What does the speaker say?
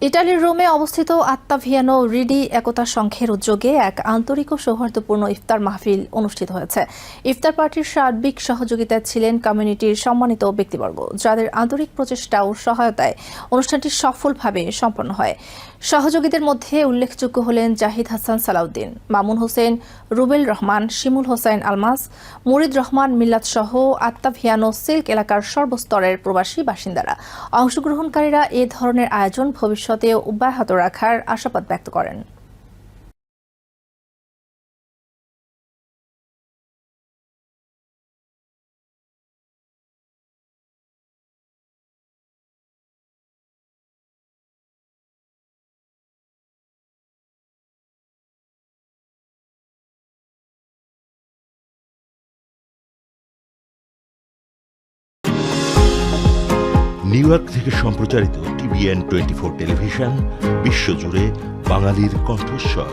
ইটালির রোমে অবস্থিত আত্তাভিয়ানো রিডি একতা সংঘের উদ্যোগে এক আন্তরিক ও সৌহার্দ্যপূর্ণ ইফতার মাহফিল অনুষ্ঠিত হয়েছে। ইফতার পার্টির সার্বিক সহযোগিতায় ছিলেন কমিউনিটির সম্মানিত ব্যক্তিবর্গ, যাদের আন্তরিক প্রচেষ্টা ও সহায়তায় অনুষ্ঠানটি সফলভাবে সম্পন্ন হয়। সহযোগীদের মধ্যে উল্লেখযোগ্য হলেন জাহিদ হাসান সালাউদ্দিন, মামুন হোসেন, রুবেল রহমান, শিমুল হোসেন আলমাস, মুরিদ রহমান মিল্লাত সহ আত্তাভিয়ানো সিল্ক এলাকার সর্বস্তরের প্রবাসী বাসিন্দারা। অংশগ্রহণকারীরা এ ধরনের আয়োজন ভবিষ্যতেও অব্যাহত রাখার আশাবাদ ব্যক্ত করেন। নিউ ইয়র্ক থেকে সম্প্রচারিত TVN 24 টেলিভিশন বিশ্বজুড়ে বাঙালির কণ্ঠস্বর।